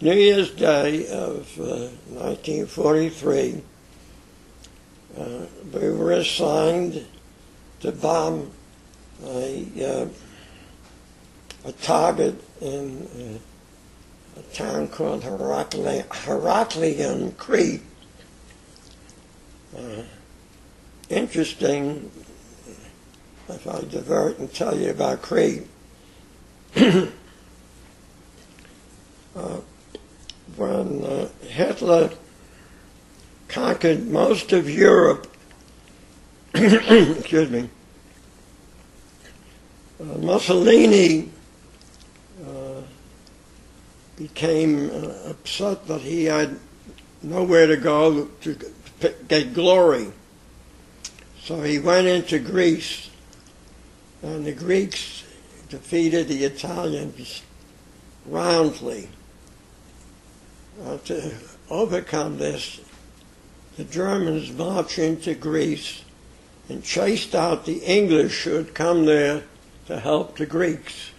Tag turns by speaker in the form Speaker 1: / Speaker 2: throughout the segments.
Speaker 1: New Year's Day of 1943, we were assigned to bomb a target in a town called Heraklion, Crete. Interesting, if I divert and tell you about Crete. When Hitler conquered most of Europe, excuse me, Mussolini became upset that he had nowhere to go to get glory. So he went into Greece, and the Greeks defeated the Italians roundly. To overcome this, the Germans marched into Greece and chased out the English who had come there to help the Greeks.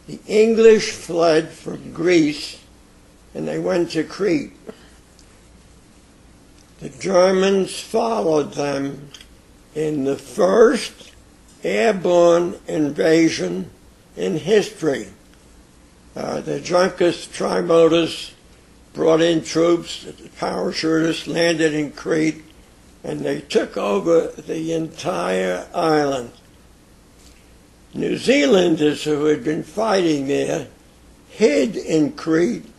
Speaker 1: The English fled from Greece and they went to Crete. The Germans followed them in the first airborne invasion in history. The Junkers trimotors brought in troops, the parachutists landed in Crete, and they took over the entire island. New Zealanders who had been fighting there hid in Crete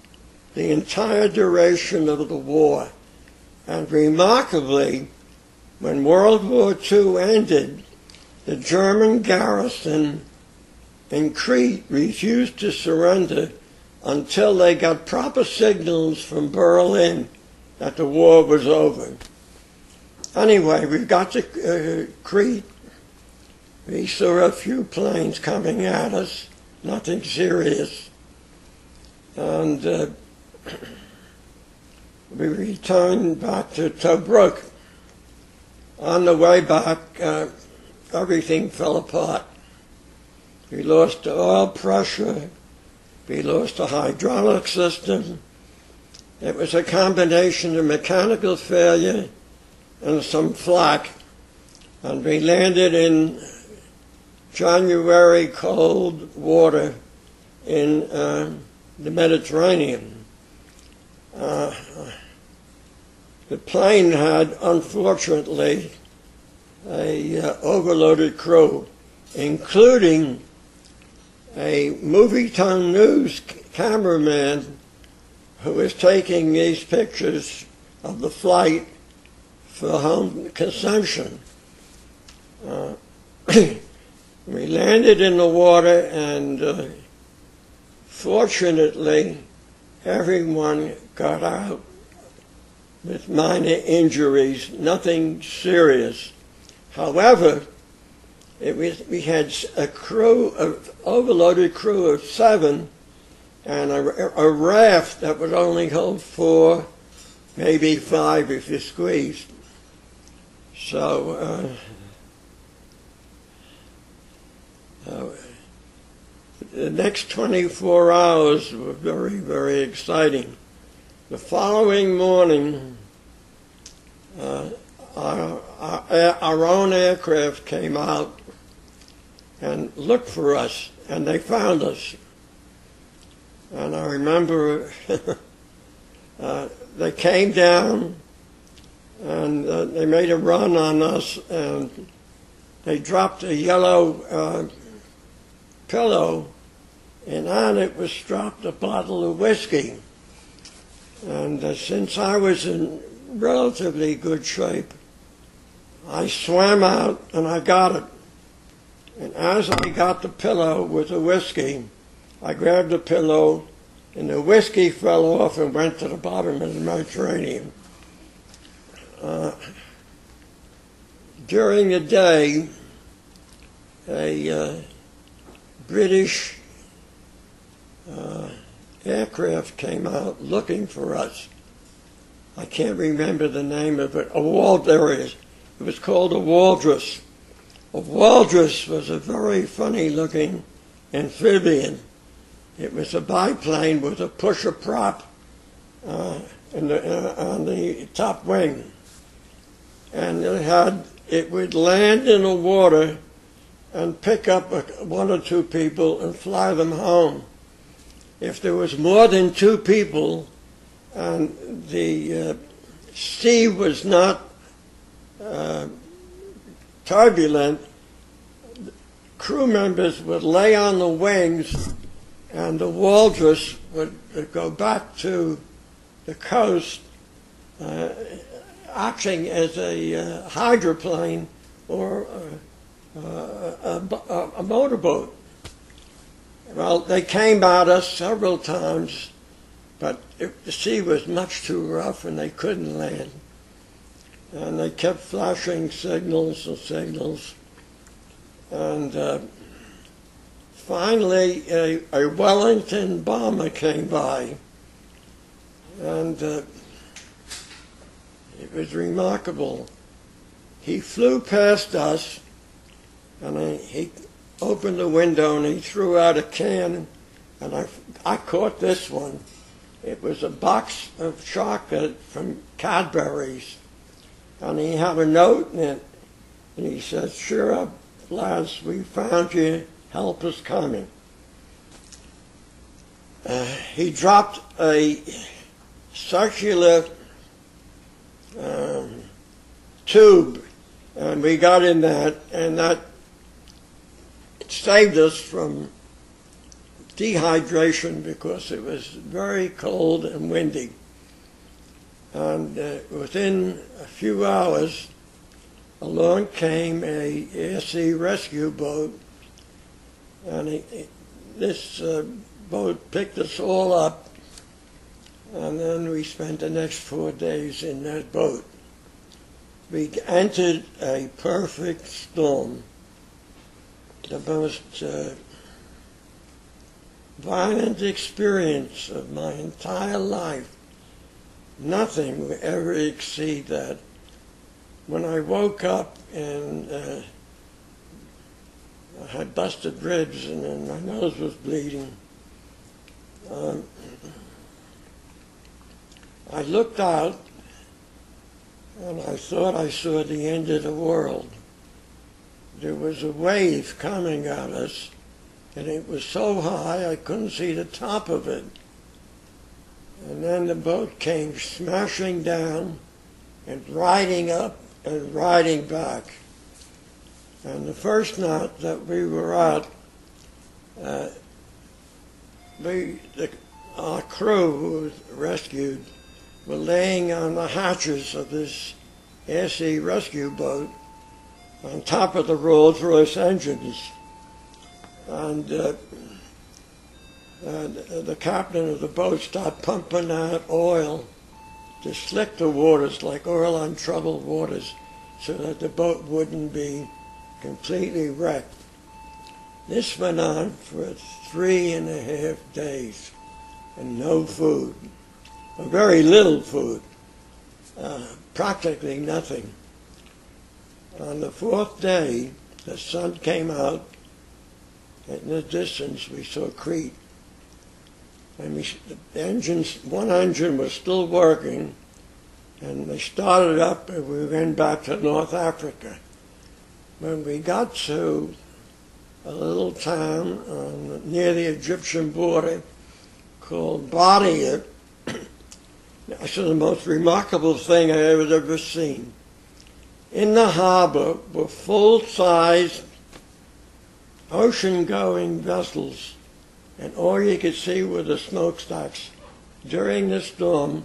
Speaker 1: the entire duration of the war. And remarkably, when World War II ended, the German garrison in Crete refused to surrender until they got proper signals from Berlin that the war was over. Anyway, we got to Crete. We saw a few planes coming at us, nothing serious. And we returned back to Tobruk. On the way back, everything fell apart. We lost the oil pressure, we lost the hydraulic system. It was a combination of mechanical failure and some FLAK. And we landed in January cold water in the Mediterranean. The plane had, unfortunately, a overloaded crew, including a Movietone News cameraman who was taking these pictures of the flight for home consumption. We landed in the water, and fortunately everyone got out with minor injuries, nothing serious. However, we had a overloaded crew of 7, and a raft that would only hold 4, maybe 5 if you squeezed. So the next 24 hours were very, very exciting. The following morning, our own aircraft came out and looked for us, and they found us. And I remember they came down, and they made a run on us, and they dropped a yellow pillow, and on it was dropped a bottle of whiskey. And since I was in relatively good shape, I swam out and I got it. And as I got the pillow with the whiskey, I grabbed the pillow and the whiskey fell off and went to the bottom of the Mediterranean. During the day, a British aircraft came out looking for us. I can't remember the name of it. There it is. It was called a Walrus. A walrus was a very funny-looking amphibian, It was a biplane with a pusher prop on the top wing. And it would land in the water and pick up one or two people and fly them home. If there was more than two people and the sea was not turbulent, crew members would lay on the wings and the walrus would go back to the coast, acting as a hydroplane or a motorboat. Well, they came at us several times, but the sea was much too rough and they couldn't land. And they kept flashing signals and signals. And finally, a Wellington bomber came by. And it was remarkable. He flew past us, and he opened the window and he threw out a can, and I caught this one. It was a box of chocolate from Cadbury's, and he had a note in it, and he said, "Cheer up, lads, we found you, help is coming." He dropped a circular tube, and we got in that, and that saved us from dehydration because it was very cold and windy. And within a few hours, along came a air-sea rescue boat, and this boat picked us all up, and then we spent the next 4 days in that boat. We entered a perfect storm, the most violent experience of my entire life. Nothing will ever exceed that. When I woke up and I had busted ribs and then my nose was bleeding, I looked out and I thought I saw the end of the world. There was a wave coming at us, and it was so high I couldn't see the top of it. And then the boat came smashing down and riding up and riding back. And the first night that we were out, our crew who was rescued were laying on the hatches of this air-sea rescue boat on top of the Rolls-Royce engines. And the captain of the boat started pumping out oil to slick the waters like oil on troubled waters so that the boat wouldn't be completely wrecked. This went on for 3.5 days and no food, or very little food, practically nothing. On the 4th day, the sun came out. In the distance, we saw Crete. And one engine was still working, and they started up, and we went back to North Africa. When we got to a little town near the Egyptian border called Badia, this is the most remarkable thing I ever seen. In the harbor were full-size ocean-going vessels, and all you could see were the smokestacks. During the storm,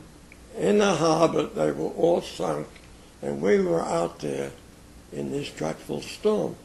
Speaker 1: in the harbor, they were all sunk, and we were out there in this dreadful storm.